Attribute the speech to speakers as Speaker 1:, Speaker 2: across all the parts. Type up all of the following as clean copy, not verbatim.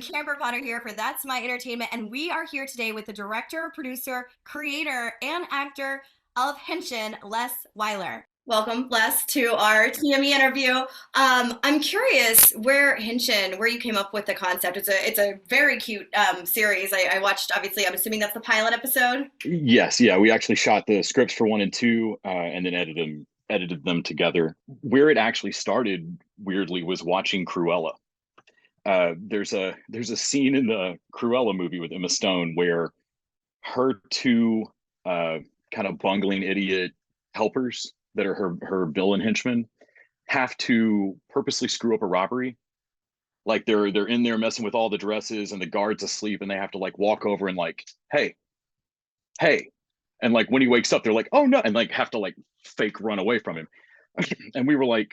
Speaker 1: and Camper Potter here for That's My Entertainment, and we are here today with the director, producer, creator, and actor of Henchin, Les Weiler. Welcome, Les, to our TME interview. I'm curious where Henchin, where you came up with the concept. It's a very cute series. I watched. Obviously, I'm assuming that's the pilot episode.
Speaker 2: Yes, yeah, we actually shot the scripts for one and two, and then edited them together. Where it actually started, weirdly, was watching Cruella. There's a scene in the Cruella movie with Emma Stone where her two kind of bungling idiot helpers that are her villain henchmen have to purposely screw up a robbery. Like they're in there messing with all the dresses and the guard's asleep, and they have to like walk over and like, hey, and like when he wakes up, they're like, oh no, and like have to like fake run away from him. And we were like,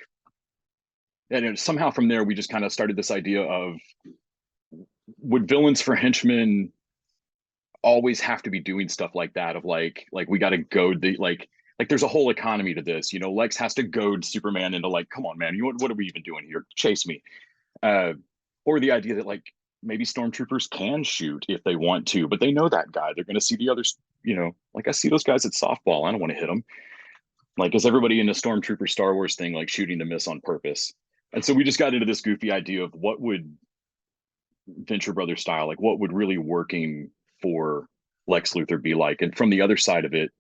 Speaker 2: and somehow from there we just kind of started this idea of, would villains for henchmen always have to be doing stuff like that, of like we got to goad the like there's a whole economy to this, Lex has to goad Superman into like, come on man, what are we even doing here, chase me. Or the idea that like maybe stormtroopers can shoot if they want to, but they know that guy, they're going to see the others, like I see those guys at softball, I don't want to hit them. Like, is everybody in the stormtrooper Star Wars thing like shooting to miss on purpose? And so we just got into this goofy idea of what would Venture Brothers style, like what would really working for Lex Luthor be like? And from the other side of it,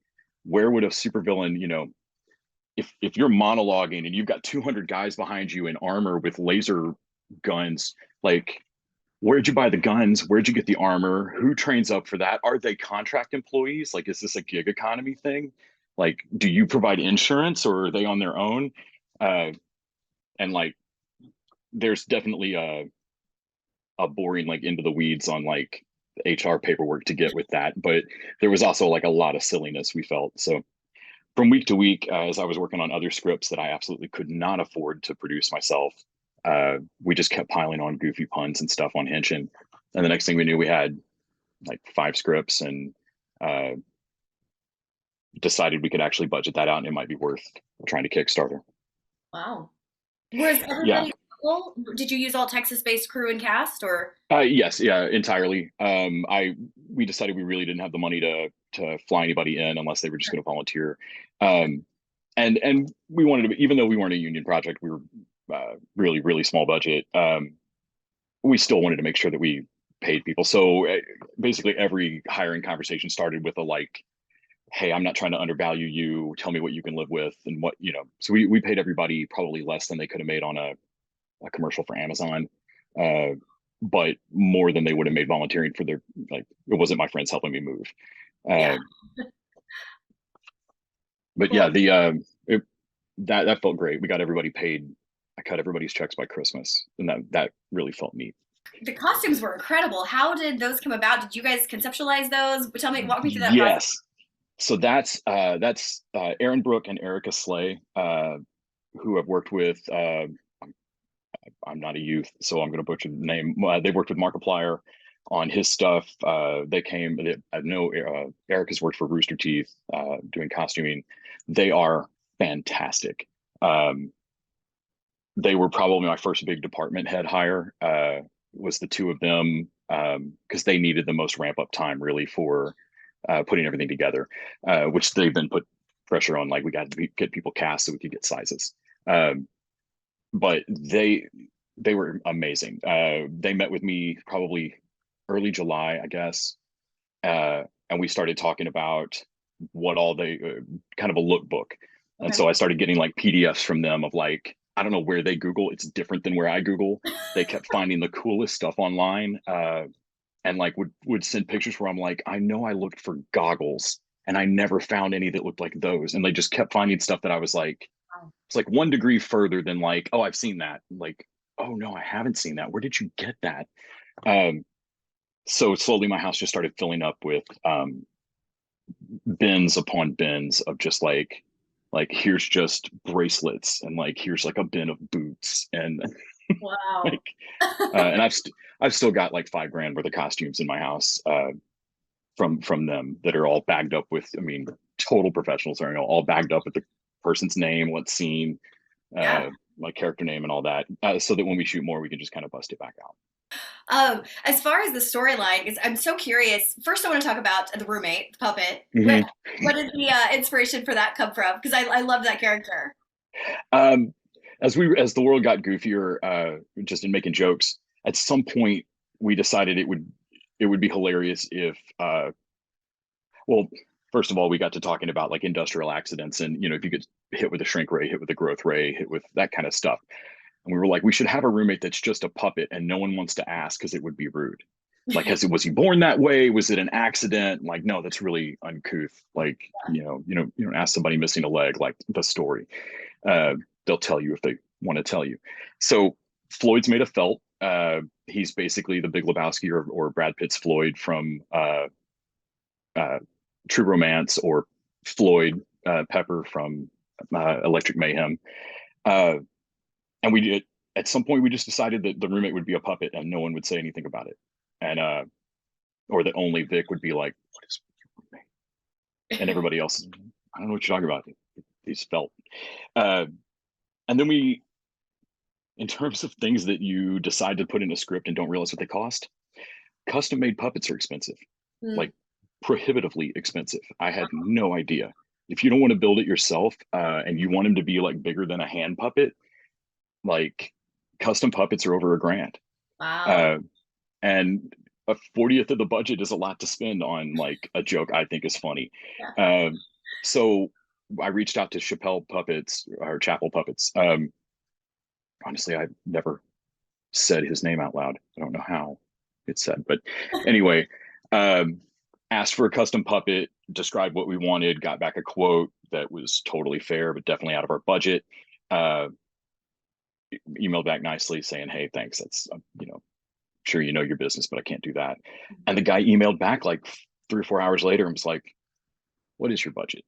Speaker 2: where would a supervillain, if you're monologuing and you've got 200 guys behind you in armor with laser guns, like where'd you buy the guns? Where'd you get the armor? Who trains up for that? Are they contract employees? Like, is this a gig economy thing? Like, do you provide insurance or are they on their own? And like, there's definitely a boring like into the weeds on like HR paperwork to get with that, but there was also like a lot of silliness we felt. So from week to week, as I was working on other scripts that I absolutely could not afford to produce myself, we just kept piling on goofy puns and stuff on Henchin. And the next thing we knew, we had like 5 scripts, and decided we could actually budget that out and it might be worth trying to Kickstarter.
Speaker 1: Wow. Was
Speaker 2: Yeah.
Speaker 1: everybody local? Did you use all Texas-based crew and cast, or?
Speaker 2: Yes, yeah, entirely. We decided we really didn't have the money to fly anybody in unless they were just going to volunteer. And we wanted to, even though we weren't a union project, we were really, really small budget. We still wanted to make sure that we paid people. So basically every hiring conversation started with a like, hey, I'm not trying to undervalue you. Tell me what you can live with and what, so we paid everybody probably less than they could have made on a commercial for Amazon. But more than they would have made volunteering for their, like, it wasn't my friends helping me move.
Speaker 1: Yeah.
Speaker 2: But
Speaker 1: Well,
Speaker 2: yeah, that felt great. We got everybody paid. I cut everybody's checks by Christmas, and that really felt neat.
Speaker 1: the costumes were incredible. How did those come about? Did you guys conceptualize those? Walk me through that process.
Speaker 2: Yes. So that's Aaron Brook and Erica Slay, who I've worked with. I'm not a youth, so I'm going to butcher the name. They worked with Markiplier on his stuff. I know Erica's worked for Rooster Teeth doing costuming. They are fantastic. They were probably my first big department head hire, was the two of them, because they needed the most ramp up time really for putting everything together, which they've been put pressure on. Like, we got to get people cast so we could get sizes. But they were amazing. They met with me probably early July, I guess, and we started talking about what all they kind of a lookbook. And
Speaker 1: Okay.
Speaker 2: so I started getting like PDFs from them of like, I don't know where they Google. It's different than where I Google. They kept finding the coolest stuff online, and like would send pictures where I'm like, I know I looked for goggles and I never found any that looked like those. And they just kept finding stuff that I was like,
Speaker 1: Wow.
Speaker 2: it's like 1 degree further than like, oh, I've seen that. Like, oh no, I haven't seen that. Where did you get that? So slowly my house just started filling up with bins upon bins of just like here's just bracelets, and like here's like a bin of boots, and
Speaker 1: Wow.
Speaker 2: like and I've still got like 5 grand worth of costumes in my house, from them, that are all bagged up with, I mean, total professionals are, all bagged up with the person's name, what scene,
Speaker 1: Yeah.
Speaker 2: my character name and all that, so that when we shoot more we can just kind of bust it back out.
Speaker 1: As far as the storyline, is I'm so curious. First, I want to talk about the roommate, the puppet. What
Speaker 2: Hmm.
Speaker 1: what did the inspiration for that come from? Because I love that character.
Speaker 2: Um, as the world got goofier, just in making jokes, at some point we decided it would be hilarious if well, first of all, we got to talking about like industrial accidents and if you get hit with a shrink ray, hit with a growth ray, hit with that kind of stuff. And we were like, we should have a roommate that's just a puppet and no one wants to ask because it would be rude. Like, was he born that way? Was it an accident? Like, no, that's really uncouth. Like, you don't ask somebody missing a leg, like the story. Uh, they'll tell you if they want to tell you. So Floyd's made of felt. He's basically the Big Lebowski or Brad Pitt's Floyd from uh, True Romance, or Floyd Pepper from Electric Mayhem. Uh, and we did at some point we just decided that the roommate would be a puppet and no one would say anything about it, and or that only Vic would be like, "What is roommate?" And everybody else, I don't know what you're talking about. He's felt. Uh, and then in terms of things that you decide to put in a script and don't realize what they cost, custom made puppets are expensive,
Speaker 1: Hmm.
Speaker 2: like prohibitively expensive. I had no idea. If you don't want to build it yourself, and you want him to be like bigger than a hand puppet, like custom puppets are over $1,000.
Speaker 1: Wow.
Speaker 2: Uh, and a 40th of the budget is a lot to spend on like a joke I think is funny.
Speaker 1: Yeah.
Speaker 2: So I reached out to Chappelle Puppets or Chapel Puppets. Honestly, I've never said his name out loud. I don't know how it's said, but anyway, um, asked for a custom puppet, described what we wanted, got back a quote that was totally fair, but definitely out of our budget. Uh, Emailed back nicely saying, "Hey, thanks. That's sure your business, but I can't do that." And the guy emailed back like 3 or 4 hours later and was like, "What is your budget?"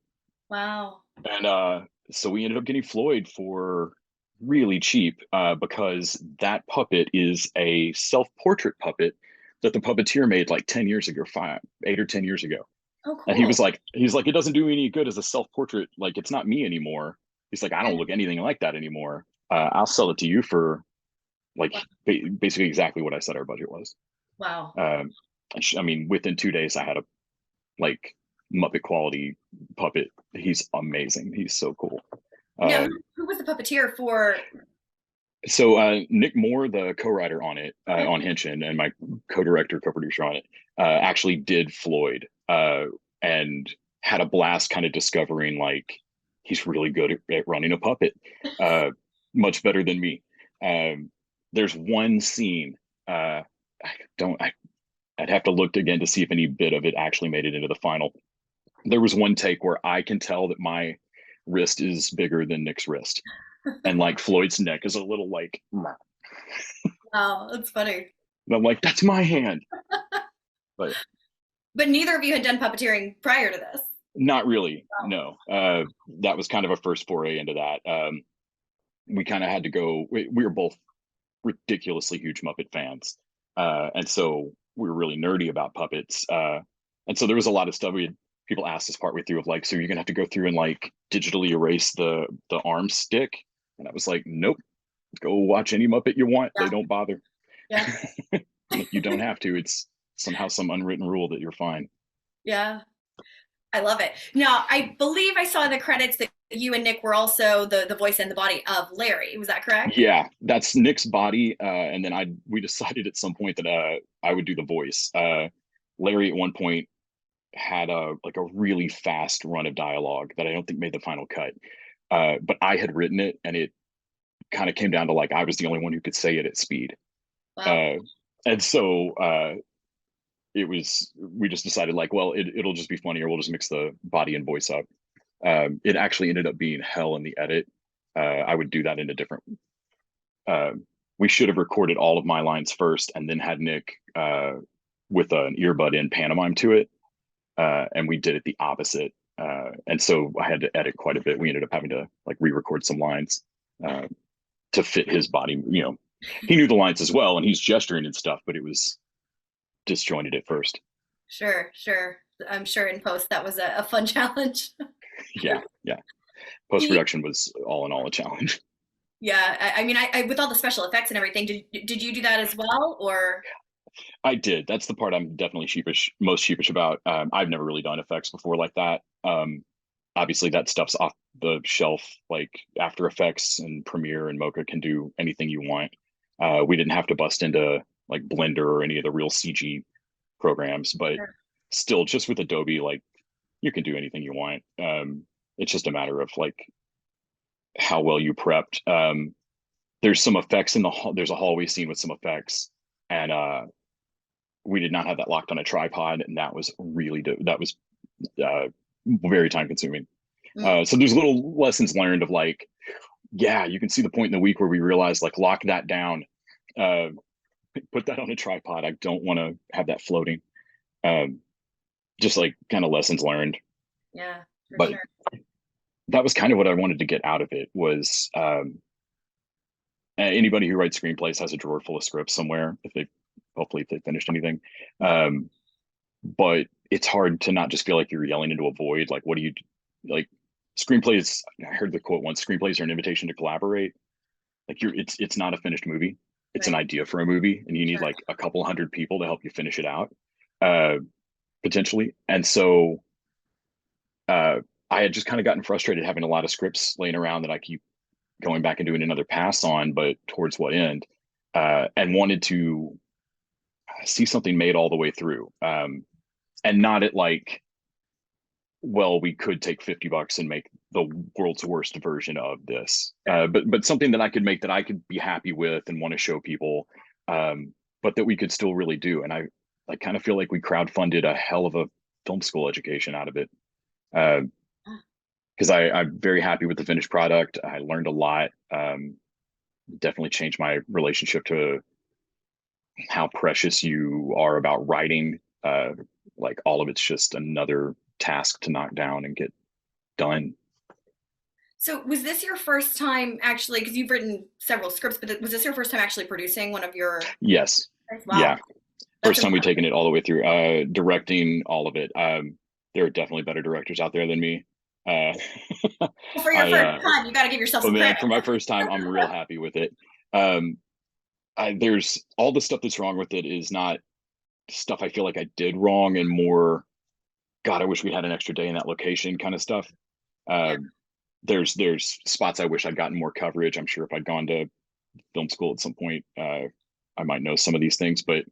Speaker 1: Wow.
Speaker 2: And so we ended up getting Floyd for really cheap, because that puppet is a self-portrait puppet that the puppeteer made like 10 years ago, 8 or 10 years ago.
Speaker 1: Oh,
Speaker 2: And he
Speaker 1: cool.
Speaker 2: was like, it doesn't do me any good as a self-portrait. Like, it's not me anymore. He's like, I don't look anything like that anymore. I'll sell it to you for like basically exactly what I said our budget was.
Speaker 1: Wow.
Speaker 2: Um, I mean, within 2 days, I had a like Muppet quality puppet. He's amazing. He's so cool.
Speaker 1: Now,
Speaker 2: Uh,
Speaker 1: who was the puppeteer for?
Speaker 2: so Nick Moore, the co-writer on it,
Speaker 1: Okay.
Speaker 2: on Henchin, and my co-director, co-producer on it, actually did Floyd, and had a blast kind of discovering like he's really good at running a puppet, uh, much better than me. Um, there's one scene. I don't. I'd have to look again to see if any bit of it actually made it into the final. There was one take where I can tell that my wrist is bigger than Nick's wrist, and like Floyd's neck is a little like, "Meh."
Speaker 1: Wow, that's funny.
Speaker 2: And I'm like, that's my hand. But
Speaker 1: But neither of you had done puppeteering prior to this.
Speaker 2: not really.
Speaker 1: Wow.
Speaker 2: No. That was kind of a first foray into that. We kind of had to go. We were both ridiculously huge Muppet fans, and so we were really nerdy about puppets. And so there was a lot of stuff people asked us partway through of like, so you're gonna have to go through and like digitally erase the arm stick, and I was like, nope. Go watch any Muppet you want. They
Speaker 1: Yeah.
Speaker 2: don't bother.
Speaker 1: Yeah.
Speaker 2: Like, you don't have to. It's somehow some unwritten rule that you're fine.
Speaker 1: Yeah. I love it. Now, I believe I saw in the credits that you and Nick were also the voice and the body of Larry. Was that correct?
Speaker 2: Yeah, that's Nick's body, and then we decided at some point that I would do the voice. Larry at one point had a like a really fast run of dialogue that I don't think made the final cut. But I had written it, and it kind of came down to like I was the only one who could say it at speed.
Speaker 1: Wow.
Speaker 2: Uh, and so we just decided like, well, it'll just be funnier. We'll just mix the body and voice up. It actually ended up being hell in the edit. I would do that in a different. Uh, we should have recorded all of my lines first and then had Nick with an earbud in pantomime to it, and we did it the opposite. And so I had to edit quite a bit. We ended up having to like re-record some lines uh, to fit his body. He knew the lines as well, and he's gesturing and stuff, but it was disjointed at first.
Speaker 1: Sure, sure. I'm sure in post that was a fun challenge.
Speaker 2: Yeah, yeah. Post production was all in all a challenge.
Speaker 1: Yeah, I mean, I with all the special effects and everything, did you do that as well, or?
Speaker 2: I did. That's the part I'm definitely most sheepish about. I've never really done effects before like that. Obviously, that stuff's off the shelf. Like After Effects and Premiere and Mocha can do anything you want. We didn't have to bust into like Blender or any of the real CG programs, but
Speaker 1: Sure.
Speaker 2: still, just with Adobe, like you can do anything you want. It's just a matter of like how well you prepped. There's some effects in there's a hallway scene with some effects, and we did not have that locked on a tripod, and that was uh, very time consuming.
Speaker 1: Mm.
Speaker 2: So there's little lessons learned of like, yeah, you can see the point in the week where we realized like lock that down, uh, put that on a tripod. I don't want to have that floating. Um, just like kind of lessons learned.
Speaker 1: Yeah, for
Speaker 2: But
Speaker 1: sure.
Speaker 2: that was kind of what I wanted to get out of it was anybody who writes screenplays has a drawer full of scripts somewhere if they hopefully if they finished anything. Um, but it's hard to not just feel like you're yelling into a void. Like, what do you like? Screenplays. I heard the quote once: "Screenplays are an invitation to collaborate." Like, it's not a finished movie. It's an
Speaker 1: Right.
Speaker 2: idea for a movie, and you need
Speaker 1: Sure.
Speaker 2: like a couple hundred people to help you finish it out, uh, potentially. And so, uh, I had just kind of gotten frustrated having a lot of scripts laying around that I keep going back and doing another pass on, but towards what end? And wanted to see something made all the way through, and not at like, well, we could take $50 and make the world's worst version of this,
Speaker 1: Sure.
Speaker 2: but something that I could make that I could be happy with and want to show people, but that we could still really do. And I kind of feel like we crowdfunded a hell of a film school education out of it. Uh,
Speaker 1: Ah.
Speaker 2: because I'm very happy with the finished product. I learned a lot. Definitely changed my relationship to how precious you are about writing. Like all of it's just another task to knock down and get done.
Speaker 1: So was this your first time actually, because you've written several scripts, but was this your first time actually producing one of your?
Speaker 2: Yes.
Speaker 1: Wow,
Speaker 2: Yeah.
Speaker 1: that's
Speaker 2: First time we've
Speaker 1: impressive.
Speaker 2: taken it all the way through, directing all of it. There are definitely better directors out there than me. Uh,
Speaker 1: Well, for your
Speaker 2: I,
Speaker 1: first time, you got to give yourself
Speaker 2: but
Speaker 1: some
Speaker 2: man,
Speaker 1: credit.
Speaker 2: for my first time, I'm real happy with it. Um, there's all the stuff that's wrong with it is not stuff I feel like I did wrong and more, God, I wish we had an extra day in that location kind of stuff.
Speaker 1: Yeah.
Speaker 2: Um, there's spots I wish I'd gotten more coverage. I'm sure if I'd gone to film school at some point, I might know some of these things. But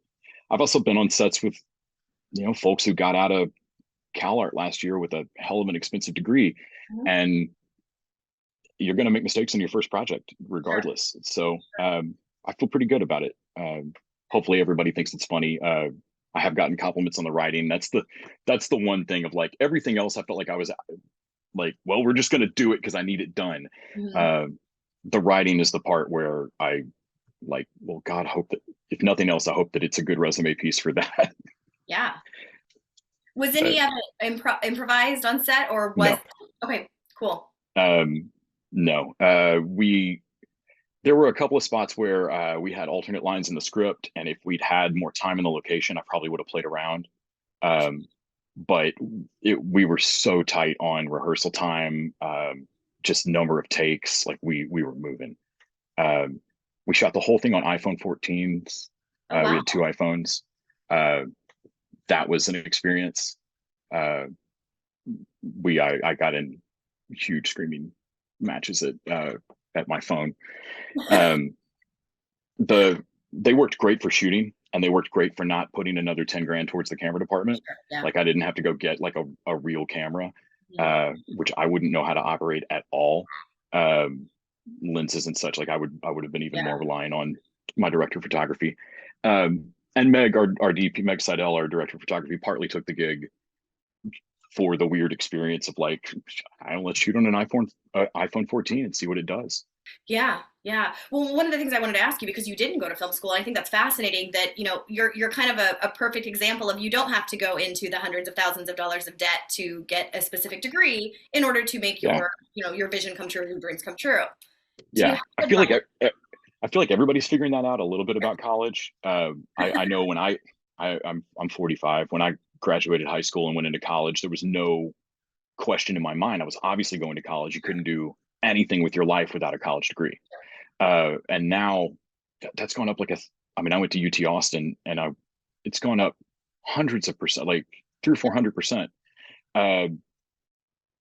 Speaker 2: I've also been on sets with folks who got out of CalArt last year with a hell of an expensive degree,
Speaker 1: Mhm.
Speaker 2: and you're going to make mistakes on your first project
Speaker 1: Sure.
Speaker 2: regardless. So I feel pretty good about it. Hopefully everybody thinks it's funny. I have gotten compliments on the writing. That's the one thing of like everything else. I felt like I was like, well, we're just going to do it because I need it done.
Speaker 1: Mhm.
Speaker 2: Uh, the writing is the part where I like, well, God, I hope that if nothing else, I hope that it's a good resume piece for that.
Speaker 1: Yeah. Was any
Speaker 2: But
Speaker 1: of it improvised on set, or was?
Speaker 2: no,
Speaker 1: Okay, cool.
Speaker 2: um, no, we there were a couple of spots where we had alternate lines in the script, and if we'd had more time in the location, I probably would have played around. Um, but we were so tight on rehearsal time, just number of takes, like we were moving. Um, we shot the whole thing on iPhone 14s.
Speaker 1: Oh
Speaker 2: We
Speaker 1: wow.
Speaker 2: had two iPhones. Uh, that was an experience. Uh, I got in huge screaming matches at my phone. Um, they worked great for shooting, and they worked great for not putting another 10 grand towards the camera department.
Speaker 1: Sure. Yeah.
Speaker 2: Like I didn't have to go get like a real camera,
Speaker 1: Mhm.
Speaker 2: which I wouldn't know how to operate at all. Um, Lenses and such, like I would have been even
Speaker 1: Yeah.
Speaker 2: more relying on my director of photography. And Meg, our DP, Meg Seidel, our director of photography, partly took the gig for the weird experience of like, I don't, let's shoot on an iPhone 14 and see what it does.
Speaker 1: Yeah, yeah. Well, one of the things I wanted to ask you, because you didn't go to film school, I think that's fascinating that, you're kind of a perfect example of you don't have to go into the hundreds of thousands of dollars of debt to get a specific degree in order to make
Speaker 2: Yeah,
Speaker 1: your vision come true, your dreams come true. Do you
Speaker 2: yeah.
Speaker 1: have advice?
Speaker 2: I feel like everybody's figuring that out a little bit about college. I know when I'm 45. When I graduated high school and went into college, there was no question in my mind. I was obviously going to college. You couldn't do anything with your life without a college degree. And now that's gone up like I mean, I went to UT Austin, and it's gone up hundreds of percent, like three or 400%. Uh,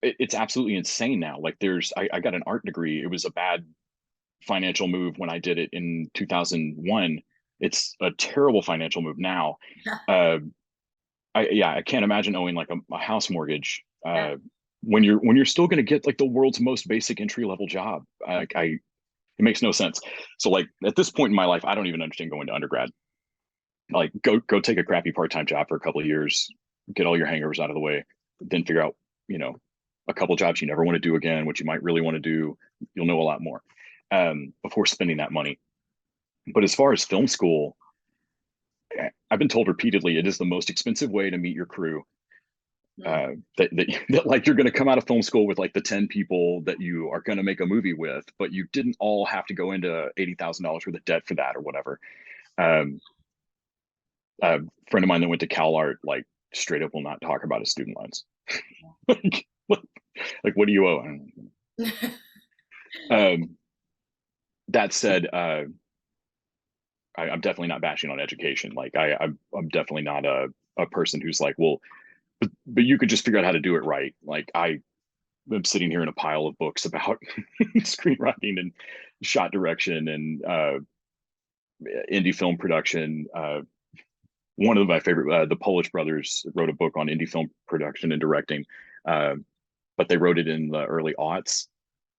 Speaker 2: it's absolutely insane now. Like I got an art degree. It was a bad financial move when I did it in 2001. It's a terrible financial move now.
Speaker 1: Yeah.
Speaker 2: Uh, I can't imagine owing like a house mortgage
Speaker 1: Yeah.
Speaker 2: when you're still going to get like the world's most basic entry level job. It makes no sense. So like at this point in my life, I don't even understand going to undergrad. Like go take a crappy part time job for a couple of years, get all your hangovers out of the way, then figure out you know a couple jobs you never want to do again, what you might really want to do. You'll know a lot more before spending that money. But as far as film school, I've been told repeatedly it is the most expensive way to meet your crew.
Speaker 1: Mm.
Speaker 2: That like you're going to come out of film school with like the 10 people that you are going to make a movie with, but you didn't all have to go into $80,000 worth of debt for that or whatever. Um, a friend of mine that went to CalArt like straight up will not talk about his student loans. like, what, like what do you owe? Um, that said, I'm definitely not bashing on education. Like I'm definitely not a person who's like, well, but you could just figure out how to do it right. Like I'm sitting here in a pile of books about screenwriting and shot direction and indie film production. One of my favorite, the Polish brothers wrote a book on indie film production and directing, uh, but they wrote it in the early aughts.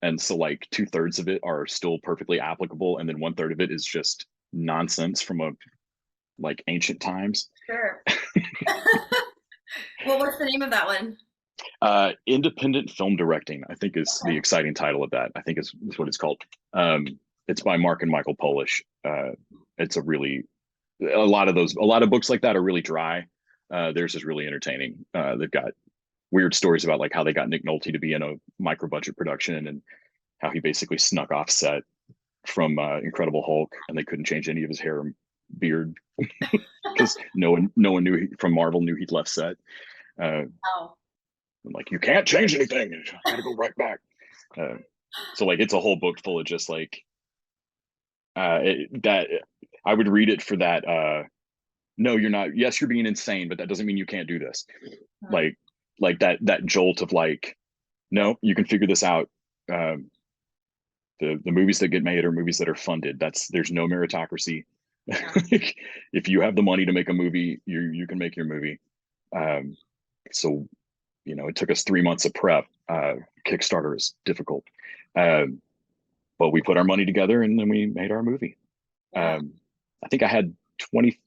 Speaker 2: And so like two-thirds of it are still perfectly applicable. And then one-third of it is just nonsense from a like ancient times.
Speaker 1: Sure. Well, what's the name of that one?
Speaker 2: Independent film directing, I think, is the exciting title of that. I think is what it's called. It's by Mark and Michael Polish. It's a lot of books like that are really dry. Theirs is really entertaining. They've got weird stories about like how they got Nick Nolte to be in a micro budget production and how he basically snuck off set from Incredible Hulk and they couldn't change any of his hair and beard because no one from Marvel knew he'd left set.
Speaker 1: Oh,
Speaker 2: I'm like, you can't change anything. You got to go right back. Uh, so like, it's a whole book full of just like that. I would read it for that. No, you're not. Yes, you're being insane, but that doesn't mean you can't do this.
Speaker 1: hmm.
Speaker 2: Like, that jolt of like, no, you can figure this out. Um, the movies that get made are movies that are funded. There's no meritocracy.
Speaker 1: Yeah.
Speaker 2: If you have the money to make a movie, you can make your movie. Um, so it took us 3 months of prep. Kickstarter is difficult, um, but we put our money together and then we made our movie.
Speaker 1: Yeah.
Speaker 2: I think I had 20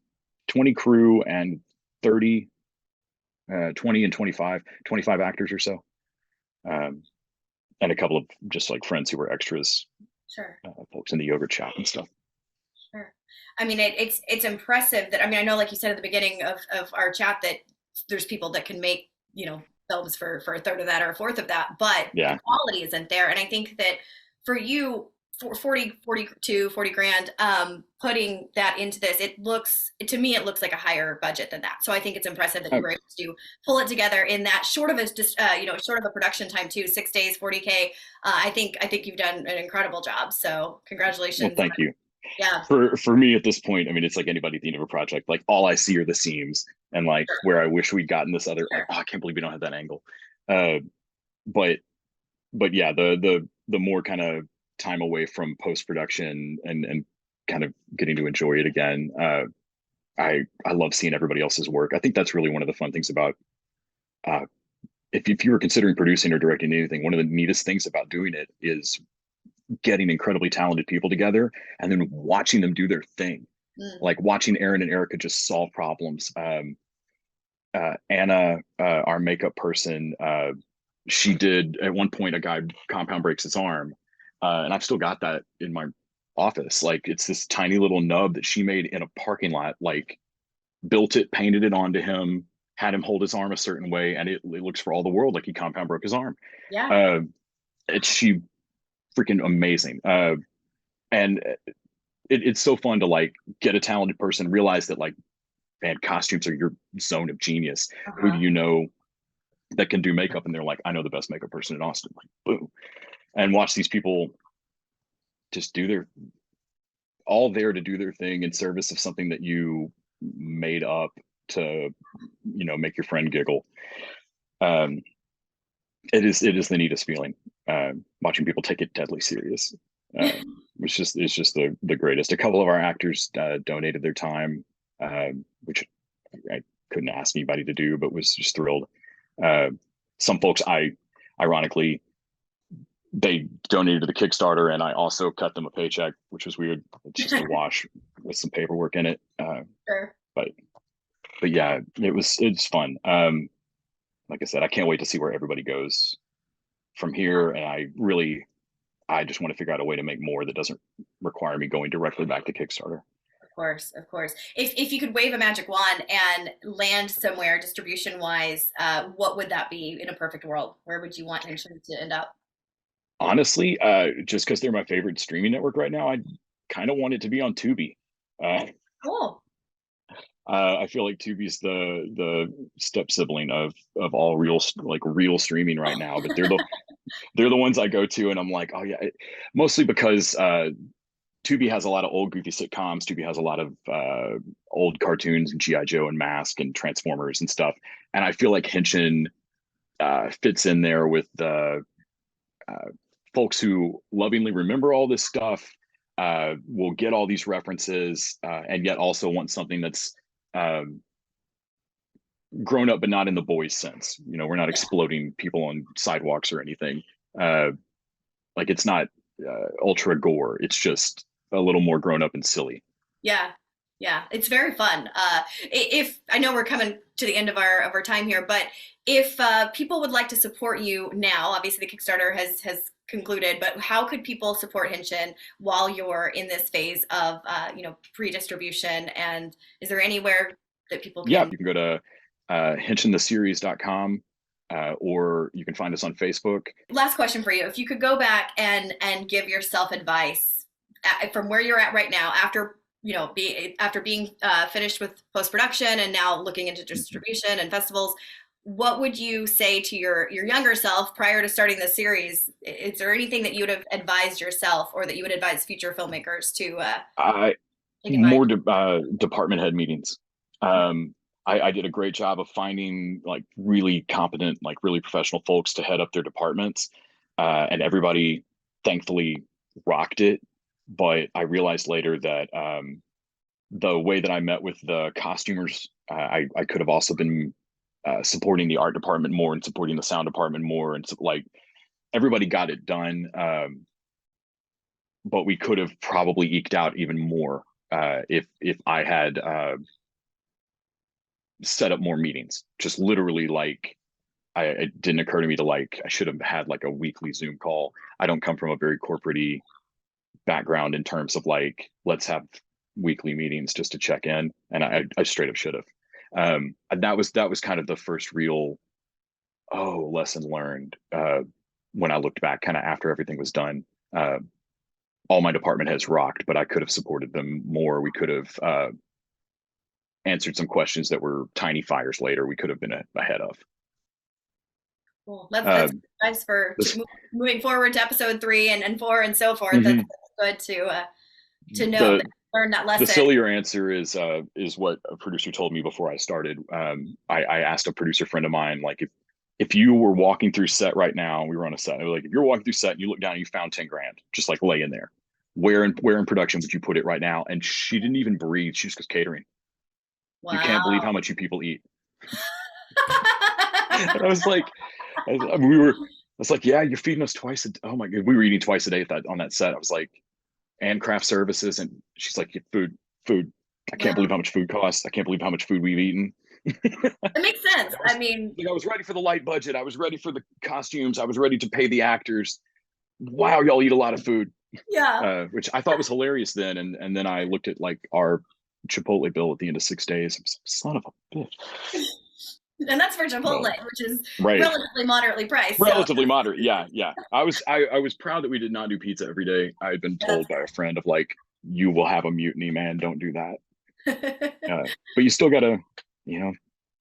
Speaker 2: crew and 30, 20 and 25 actors or so, um, and a couple of just like friends who were extras,
Speaker 1: Sure.
Speaker 2: folks in the yogurt shop and stuff.
Speaker 1: Sure. I mean, it's impressive that, I mean, I know, like you said at the beginning of our chat, that there's people that can make, films for a third of that or a fourth of that, but the
Speaker 2: Yeah.
Speaker 1: quality isn't there. And I think that for you, for 40 grand, putting that into this, to me, it looks like a higher budget than that. So I think it's impressive that you
Speaker 2: Uh,
Speaker 1: were able to pull it together in that short of a, just, short of a production time too, 6 days, 40K. I think you've done an incredible job. So
Speaker 2: well,
Speaker 1: congratulations.
Speaker 2: thank you.
Speaker 1: Yeah.
Speaker 2: For me at this point, I mean, it's like anybody at the end of a project. Like all I see are the seams and like
Speaker 1: Sure.
Speaker 2: where I wish we'd gotten this other. Like,
Speaker 1: Sure.
Speaker 2: oh, I can't believe we don't have that angle. Uh, but yeah, the more kind of time away from post production and kind of getting to enjoy it again. I love seeing everybody else's work. I think that's really one of the fun things about uh, if you were considering producing or directing anything. One of the neatest things about doing it is getting incredibly talented people together and then watching them do their thing.
Speaker 1: Mm.
Speaker 2: Like watching Aaron and Erica just solve problems. Anna, our makeup person, she did at one point a guy compound breaks his arm, and I've still got that in my office. Like it's this tiny little nub that she made in a parking lot. Like built it, painted it onto him, had him hold his arm a certain way, and it looks for all the world like he compound broke his arm.
Speaker 1: Yeah.
Speaker 2: Uh, it's she freaking amazing. And it's so fun to like get a talented person, realize that like, man, costumes are your zone of genius. Who do
Speaker 1: Uh-huh.
Speaker 2: you know that can do makeup? And they're like, I know the best makeup person in Austin. Like, boom. And watch these people just do all there to do their thing in service of something that you made up to, make your friend giggle. Um, it is the neatest feeling, watching people take it deadly serious. It's just the greatest. A couple of our actors donated their time, which I couldn't ask anybody to do, but was just thrilled. Some folks, ironically, they donated to the Kickstarter, and I also cut them a paycheck, which was weird. It's just a wash with some paperwork in it.
Speaker 1: Sure.
Speaker 2: But yeah, it's fun. Like I said, I can't wait to see where everybody goes from here, and I just want to figure out a way to make more that doesn't require me going directly back to Kickstarter.
Speaker 1: Of course, of course. If you could wave a magic wand and land somewhere distribution wise, what would that be in a perfect world? Where would you want Henchin to end up?
Speaker 2: Honestly, just because they're my favorite streaming network right now, I kind of want it to be on Tubi. Uh,
Speaker 1: Cool.
Speaker 2: I feel like Tubi's the step sibling of all real streaming right now, but they're the ones I go to, and I'm like, oh yeah, mostly because Tubi has a lot of old goofy sitcoms. Tubi has a lot of old cartoons and GI Joe and Mask and Transformers and stuff, and I feel like Henchin fits in there with the folks who lovingly remember all this stuff, will get all these references, and yet also want something that's um, grown up, but not in the boys sense. We're not exploding people on sidewalks or anything. Like it's not ultra gore. It's just a little more grown up and silly.
Speaker 1: Yeah, yeah, it's very fun. If I know we're coming to the end of our time here, but if people would like to support you now, obviously the Kickstarter has concluded, but how could people support Henchin while you're in this phase of pre-distribution? And is there anywhere that people
Speaker 2: Yeah,
Speaker 1: can?
Speaker 2: you can go to henchintheseries.com, or you can find us on Facebook.
Speaker 1: Last question for you: if you could go back and give yourself advice from where you're at right now, after after being finished with post production and now looking into distribution and festivals, what would you say to your younger self prior to starting the series? Is there anything that you would have advised yourself, or that you would advise future filmmakers to
Speaker 2: I
Speaker 1: take advantage?
Speaker 2: More department head meetings. I did a great job of finding like really competent, like really professional folks to head up their departments, and everybody thankfully rocked it. But I realized later that the way that I met with the costumers, I could have also been supporting the art department more and supporting the sound department more, and so, like everybody got it done, but we could have probably eked out even more if I had set up more meetings. Just literally, like it didn't occur to me to I should have had like a weekly Zoom call. I don't come from a very corporate background in terms of like let's have weekly meetings just to check in, and I straight up should have. And that was kind of the first real lesson learned, when I looked back, kind of after everything was done. All my department heads rocked, but I could have supported them more. We could have answered some questions that were tiny fires later. We could have been ahead of.
Speaker 1: Cool. That's nice for
Speaker 2: This,
Speaker 1: moving forward to episode 3 and 4 and so forth.
Speaker 2: mm-hmm.
Speaker 1: That's good to know,
Speaker 2: the
Speaker 1: learn that
Speaker 2: the
Speaker 1: lesson.
Speaker 2: sillier answer is what a producer told me before I started. I asked a producer friend of mine, like, if you were walking through set right now, and we were on a set, like, if you're walking through set and you look down and you found 10 grand, just like laying there, where in production would you put it right now? And she didn't even breathe. She just goes, catering.
Speaker 1: Wow.
Speaker 2: You can't believe how much you people eat. And I was like, I was like, yeah, you're feeding us twice. Oh my God, we were eating twice a day on that set. I was like, and craft services, and she's like, food. I can't believe how much food costs. I can't believe how much food we've eaten.
Speaker 1: It makes sense. I mean,
Speaker 2: I was ready for the light budget. I was ready for the costumes. I was ready to pay the actors. Wow, y'all eat a lot of food.
Speaker 1: yeah.
Speaker 2: Which I thought was hilarious then. And then I looked at like our Chipotle bill at the end of 6 days. I was like, son of a bitch.
Speaker 1: And that's for Chipotle, which is
Speaker 2: right.
Speaker 1: relatively moderately priced.
Speaker 2: Relatively moderate. Yeah. I was proud that we did not do pizza every day. I had been told by a friend of like, you will have a mutiny, man. Don't do that. But you still gotta,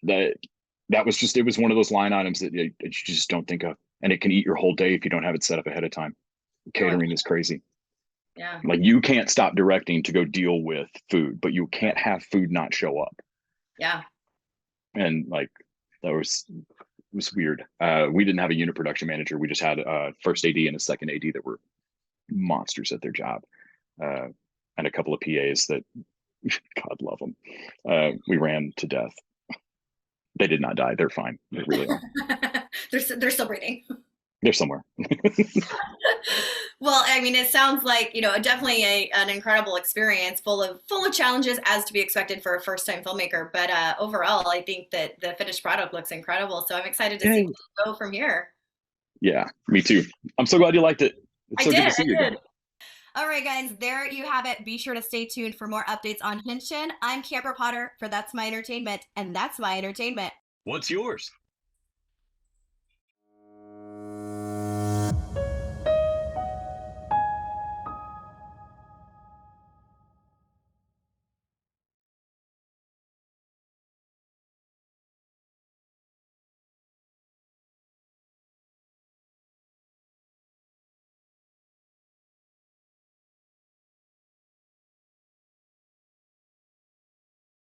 Speaker 2: that was just, it was one of those line items that you just don't think of, and it can eat your whole day if you don't have it set up ahead of time. Catering is crazy.
Speaker 1: Yeah.
Speaker 2: Like you can't stop directing to go deal with food, but you can't have food not show up.
Speaker 1: Yeah.
Speaker 2: And like that was weird. We didn't have a unit production manager. We just had a first AD and a second AD that were monsters at their job, and a couple of PAs that, God love them. We ran to death. They did not die. They're fine. They really are.
Speaker 1: They're still breathing.
Speaker 2: They're somewhere.
Speaker 1: Well, I mean, it sounds like, definitely an incredible experience full of challenges as to be expected for a first time filmmaker. But overall, I think that the finished product looks incredible. So I'm excited to see
Speaker 2: Yay.
Speaker 1: where you go from here.
Speaker 2: Yeah, me too. I'm so glad you liked it. It's
Speaker 1: I
Speaker 2: so good
Speaker 1: did.
Speaker 2: to see you again.
Speaker 1: All right, guys, there you have it. Be sure to stay tuned for more updates on Henchin. I'm Camper Potter for That's My Entertainment, and that's my entertainment.
Speaker 2: What's yours?